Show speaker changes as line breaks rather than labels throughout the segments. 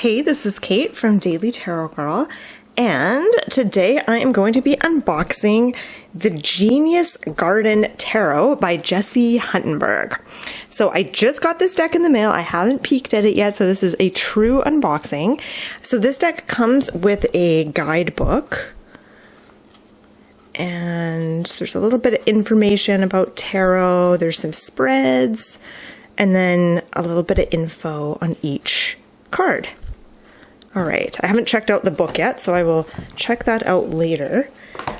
Hey, this is Kate from Daily Tarot Girl, and today I am going to be unboxing the Genius Garden Tarot by Jessi Huntenburg. So I just got this deck in the mail. I haven't peeked at it yet, so this is a true unboxing. So this deck comes with a guidebook, and there's a little bit of information about tarot. There's some spreads, and then a little bit of info on each card. All right, I haven't checked out the book yet, so I will check that out later.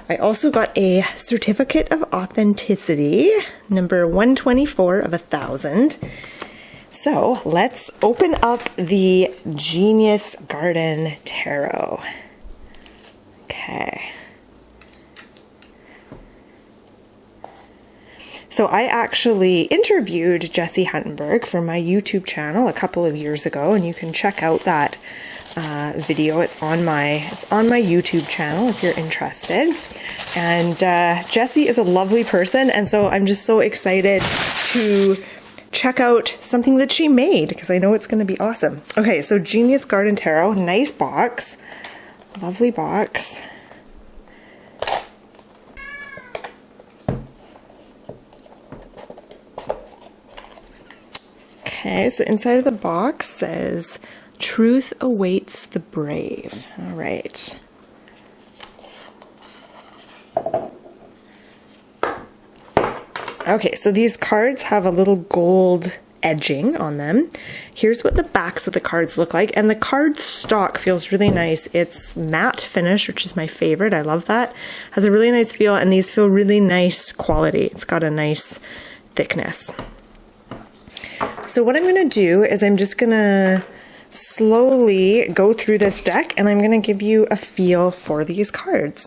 I also got a certificate of authenticity, number 124 of 1,000. So let's open up the Genius Garden Tarot. Okay. So I actually interviewed Jessi Huntenburg for my YouTube channel a couple of years ago, and you can check out that video. It's on my YouTube channel if you're interested. And Jessi is a lovely person, and so I'm just so excited to check out something that she made because I know it's going to be awesome. Okay, so Genius Garden Tarot, nice box, lovely box. Okay, so inside of the box says, "Truth awaits the brave." All right. Okay, so these cards have a little gold edging on them. Here's what the backs of the cards look like, and the card stock feels really nice. It's matte finish, which is my favorite. I love that. Has a really nice feel, and these feel really nice quality. It's got a nice thickness. So what I'm going to do is I'm just going to slowly go through this deck, and I'm going to give you a feel for these cards.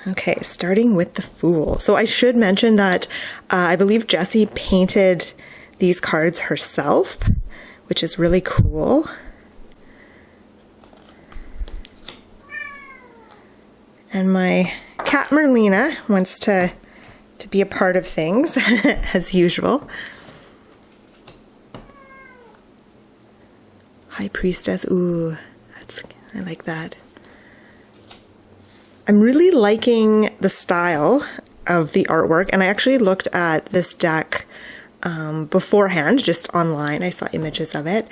Okay, starting with the Fool. So I should mention that I believe Jessi painted these cards herself, which is really cool. And my cat Merlina wants to be a part of things, as usual. High Priestess, ooh, I like that. I'm really liking the style of the artwork, and I actually looked at this deck beforehand, just online. I saw images of it,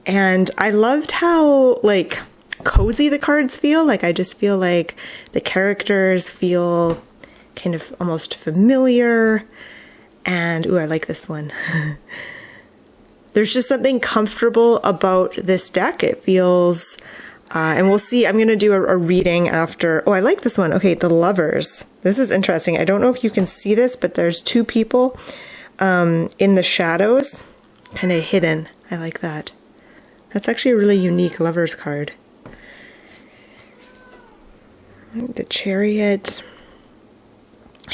and I loved how like cozy the cards feel. Like I just feel like the characters feel kind of almost familiar, and ooh, I like this one. There's just something comfortable about this deck. It feels, and we'll see, I'm going to do a reading after. Oh, I like this one. Okay, the Lovers. This is interesting. I don't know if you can see this, but there's two people in the shadows, kind of hidden. I like that. That's actually a really unique Lovers card. The Chariot.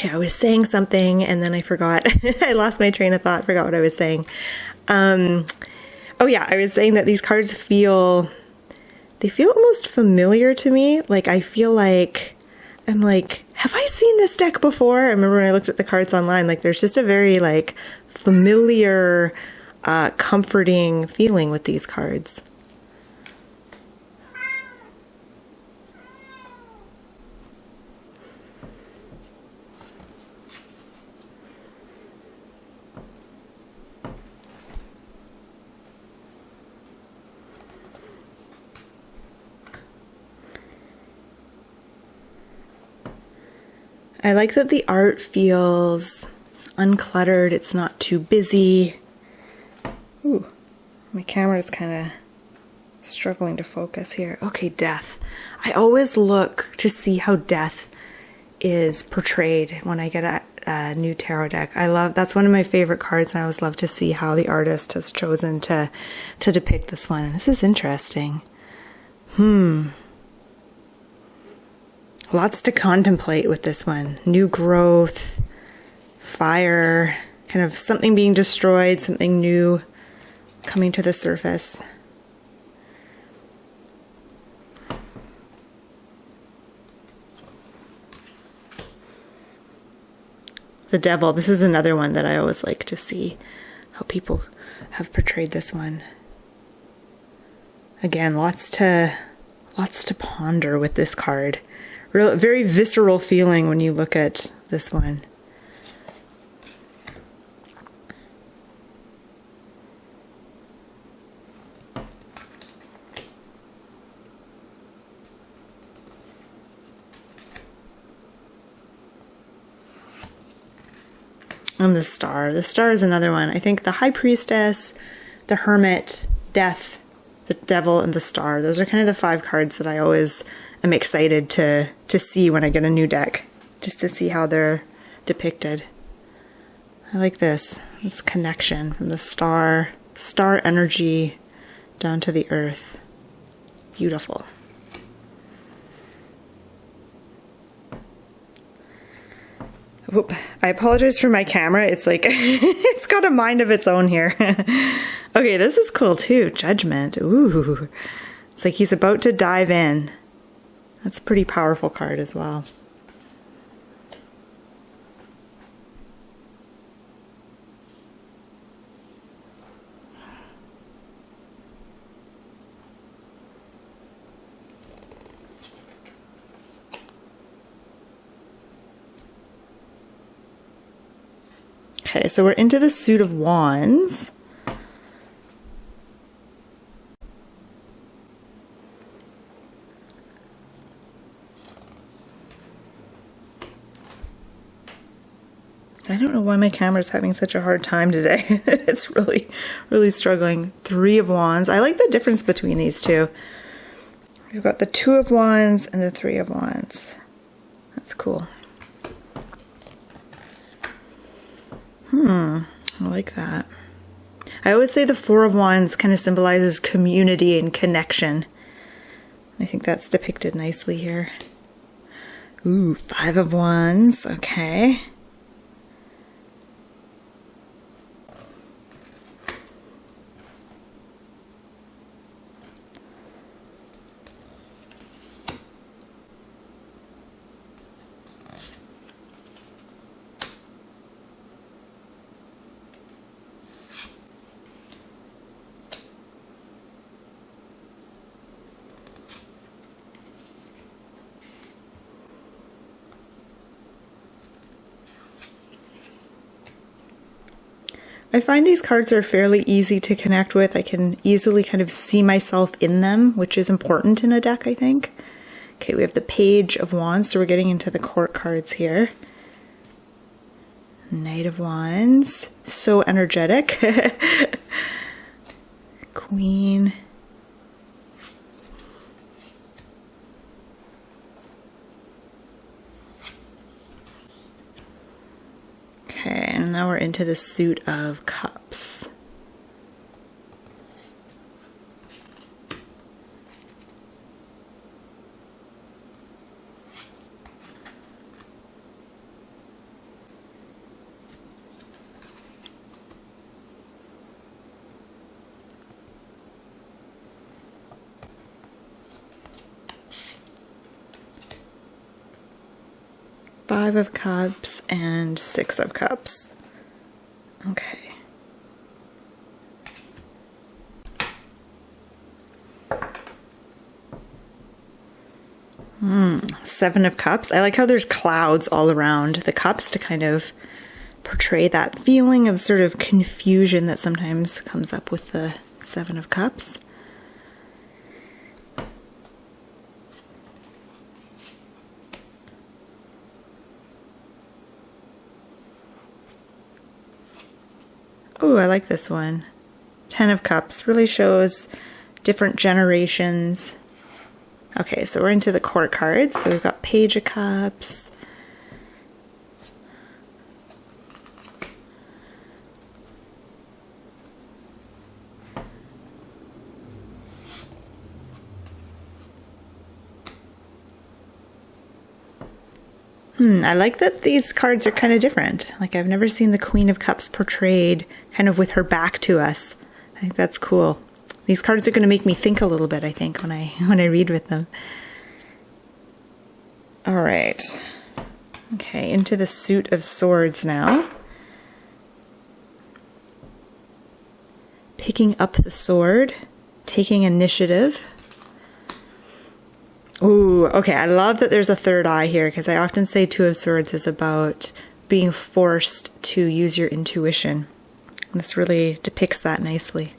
Yeah, I was saying something and then I forgot. I lost my train of thought, forgot what I was saying. Oh yeah, I was saying that these cards feel almost familiar to me. Like I feel like, I'm like, have I seen this deck before? I remember when I looked at the cards online, like there's just a very like familiar, comforting feeling with these cards. I like that the art feels uncluttered. It's not too busy. Ooh, my camera's kind of struggling to focus here. Okay, Death. I always look to see how death is portrayed when I get a new tarot deck. That's one of my favorite cards, and I always love to see how the artist has chosen to depict this one. This is interesting. Lots to contemplate with this one. New growth, fire, kind of something being destroyed, something new coming to the surface. The Devil. This is another one that I always like to see how people have portrayed this one. Again, lots to ponder with this card. Very visceral feeling when you look at this one. And the Star. The Star is another one. I think the High Priestess, the Hermit, Death, the Devil, and the Star. Those are kind of the 5 cards that I always am excited to see when I get a new deck, just to see how they're depicted. I like this connection from the star energy down to the earth. Beautiful. Whoop. I apologize for my camera. It's like, it's got a mind of its own here. Okay, this is cool too. Judgment. Ooh. It's like he's about to dive in. That's a pretty powerful card as well. Okay, so we're into the Suit of Wands. I don't know why my camera's having such a hard time today. It's really struggling. 3 of Wands. I like the difference between these two. We've got the 2 of Wands and the 3 of Wands. That's cool. I like that. I always say the 4 of Wands kind of symbolizes community and connection. I think that's depicted nicely here. Ooh, 5 of Wands. Okay. I find these cards are fairly easy to connect with. I can easily kind of see myself in them, which is important in a deck, I think. Okay, we have the Page of Wands, so we're getting into the court cards here. Knight of Wands, so energetic. Queen. Okay, and now we're into the Suit of Cups. Five of Cups and 6 of Cups. Okay. Seven of Cups. I like how there's clouds all around the cups to kind of portray that feeling of sort of confusion that sometimes comes up with the 7 of Cups. Oh, I like this one. 10 of Cups really shows different generations. Okay, so we're into the court cards. So we've got Page of Cups. I like that these cards are kind of different. Like, I've never seen the Queen of Cups portrayed kind of with her back to us. I think that's cool. These cards are going to make me think a little bit, I think, when I read with them. All right. Okay, into the Suit of Swords now. Picking up the sword. taking initiative. Ooh, okay, I love that there's a third eye here, because I often say Two of Swords is about being forced to use your intuition. And this really depicts that nicely.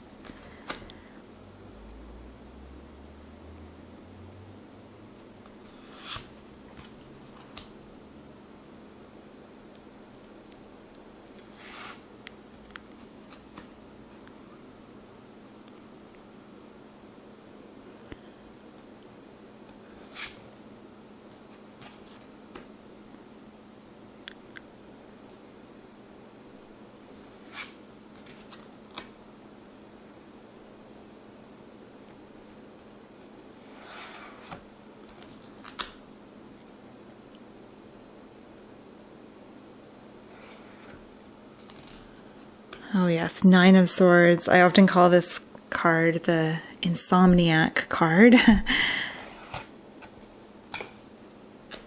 Oh yes, Nine of Swords. I often call this card the Insomniac card.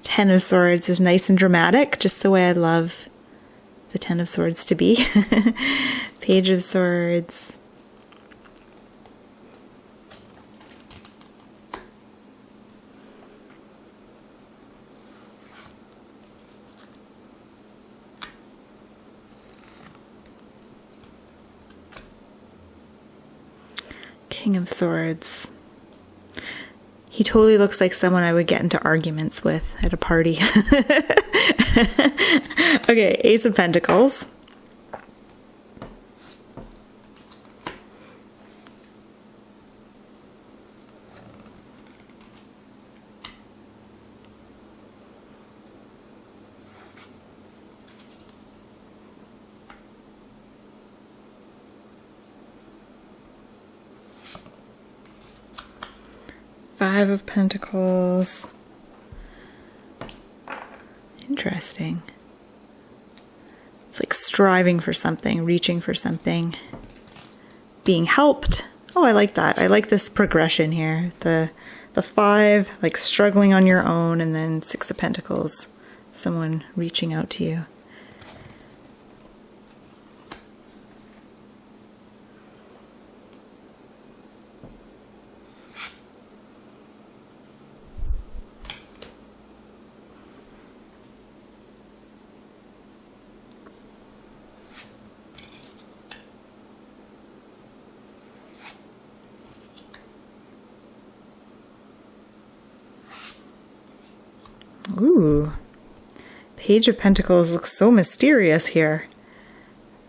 Ten of Swords is nice and dramatic, just the way I love the Ten of Swords to be. Page of Swords. King of Swords. He totally looks like someone I would get into arguments with at a party. Okay, Ace of Pentacles. Five of Pentacles. Interesting. It's like striving for something, reaching for something, being helped. Oh, I like that. I like this progression here. The five, like struggling on your own, and then Six of Pentacles, someone reaching out to you. Ooh, Page of Pentacles looks so mysterious here.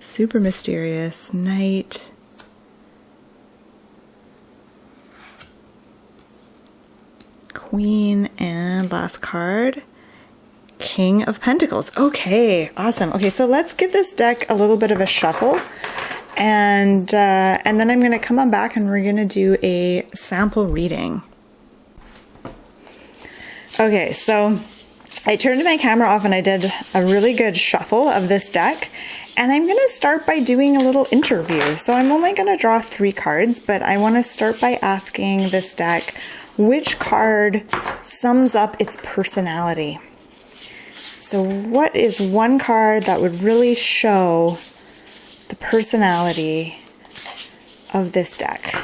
Super mysterious. Knight. Queen, and last card, King of Pentacles. Okay, awesome. Okay, so let's give this deck a little bit of a shuffle, and then I'm going to come on back and we're going to do a sample reading. Okay, so I turned my camera off and I did a really good shuffle of this deck, and I'm going to start by doing a little interview. So I'm only going to draw 3 cards, but I want to start by asking this deck which card sums up its personality. So what is one card that would really show the personality of this deck?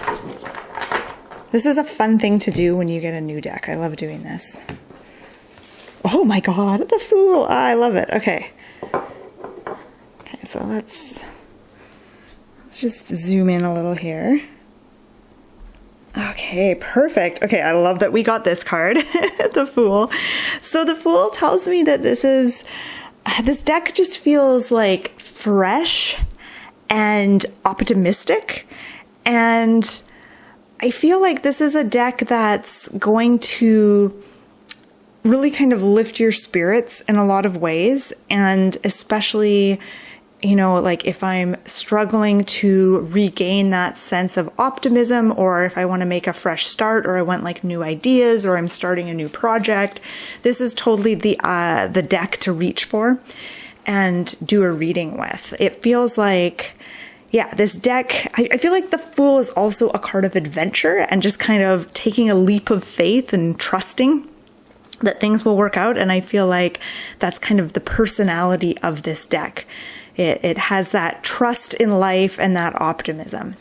This is a fun thing to do when you get a new deck. I love doing this. Oh my god, the Fool! I love it. Okay. Okay, so let's just zoom in a little here. Okay, perfect. Okay, I love that we got this card, the Fool. So the Fool tells me that this deck just feels like fresh and optimistic, and I feel like this is a deck that's going to really kind of lift your spirits in a lot of ways, and especially, you know, like if I'm struggling to regain that sense of optimism, or if I want to make a fresh start, or I want like new ideas, or I'm starting a new project, this is totally the deck to reach for and do a reading with. It feels like, yeah, this deck, I feel like the Fool is also a card of adventure and just kind of taking a leap of faith and trusting that things will work out. And I feel like that's kind of the personality of this deck. It has that trust in life and that optimism.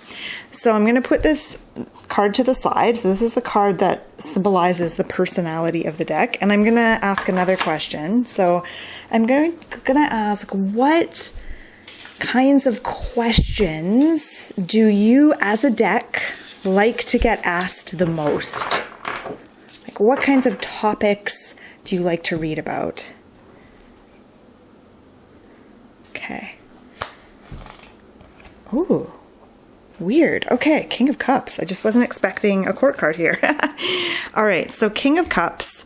So I'm going to put this card to the side. So this is the card that symbolizes the personality of the deck. And I'm going to ask another question. So I'm going to ask, what kinds of questions do you as a deck like to get asked the most? Like, what kinds of topics do you like to read about? Okay. Ooh, weird. Okay, King of Cups. I just wasn't expecting a court card here. All right, so King of Cups.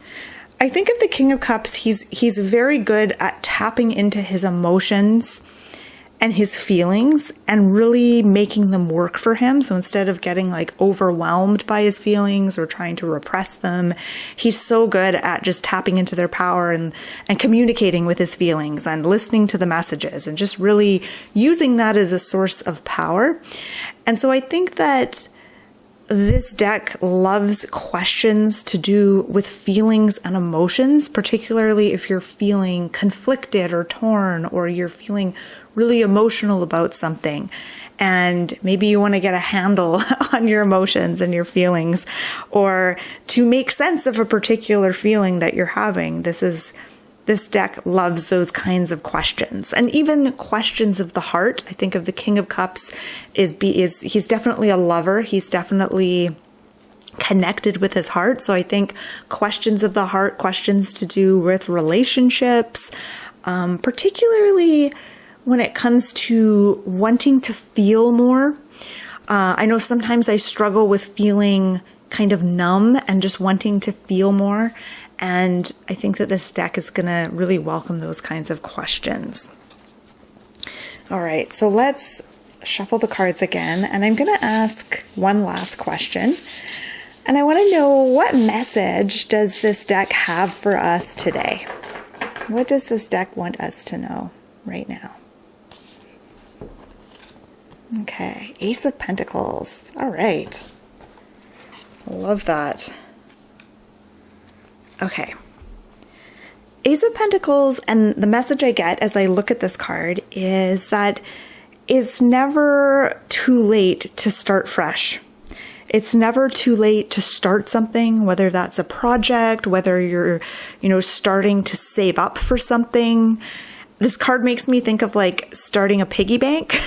I think of the King of Cups, he's very good at tapping into his emotions and his feelings and really making them work for him. So instead of getting like overwhelmed by his feelings or trying to repress them, he's so good at just tapping into their power and communicating with his feelings and listening to the messages and just really using that as a source of power. And so I think that this deck loves questions to do with feelings and emotions, particularly if you're feeling conflicted or torn, or you're feeling really emotional about something. And maybe you want to get a handle on your emotions and your feelings, or to make sense of a particular feeling that you're having. This deck loves those kinds of questions, and even questions of the heart. I think of the King of Cups he's definitely a lover. He's definitely connected with his heart. So I think questions of the heart, questions to do with relationships, particularly when it comes to wanting to feel more. I know sometimes I struggle with feeling kind of numb and just wanting to feel more. And I think that this deck is going to really welcome those kinds of questions. All right, so let's shuffle the cards again. And I'm going to ask one last question. And I want to know, what message does this deck have for us today? What does this deck want us to know right now? Okay, Ace of Pentacles. All right. Love that. Okay. Ace of Pentacles, and the message I get as I look at this card is that it's never too late to start fresh. It's never too late to start something, whether that's a project, whether you're, starting to save up for something. This card makes me think of like starting a piggy bank,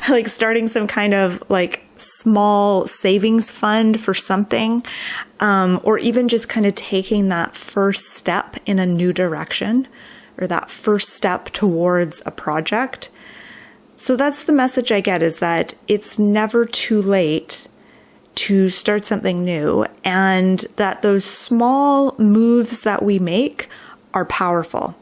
like starting some kind of like small savings fund for something, or even just kind of taking that first step in a new direction, or that first step towards a project. So that's the message I get, is that it's never too late to start something new, and that those small moves that we make are powerful.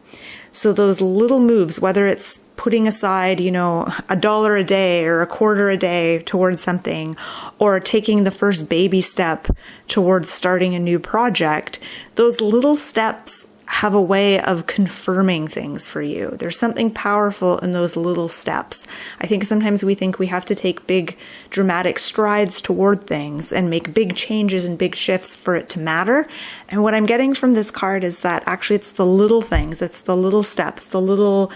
So those little moves, whether it's putting aside, $1 a day or $0.25 a day towards something, or taking the first baby step towards starting a new project, those little steps have a way of confirming things for you. There's something powerful in those little steps. I think sometimes we think we have to take big dramatic strides toward things and make big changes and big shifts for it to matter. And what I'm getting from this card is that actually it's the little things, it's the little steps, the little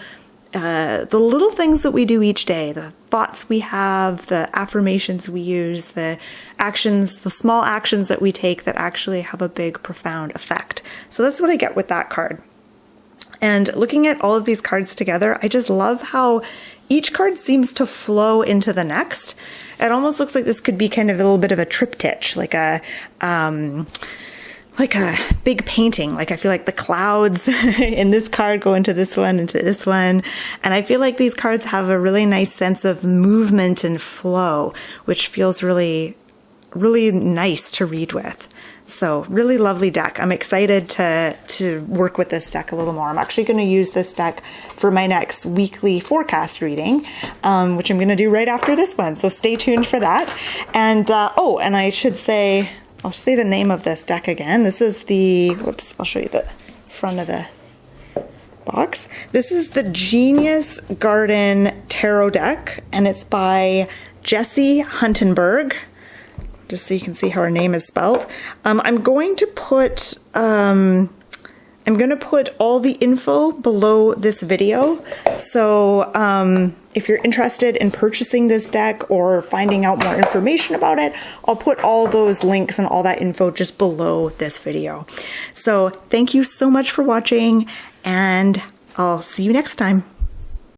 things that we do each day, the thoughts we have, the affirmations we use, the actions, the small actions that we take that actually have a big, profound effect. So that's what I get with that card. And looking at all of these cards together, I just love how each card seems to flow into the next. It almost looks like this could be kind of a little bit of a triptych, like a big painting. Like I feel like the clouds in this card go into this one, And I feel like these cards have a really nice sense of movement and flow, which feels really, really nice to read with. So really lovely deck. I'm excited to work with this deck a little more. I'm actually going to use this deck for my next weekly forecast reading, which I'm going to do right after this one. So stay tuned for that. And, and I should say, I'll say the name of this deck again. This is I'll show you the front of the box. This is the Genius Garden Tarot deck, and it's by Jessi Huntenburg, just so you can see how her name is spelled. I'm going to put I'm gonna put all the info below this video. So if you're interested in purchasing this deck or finding out more information about it, I'll put all those links and all that info just below this video. So thank you so much for watching, and I'll see you next time.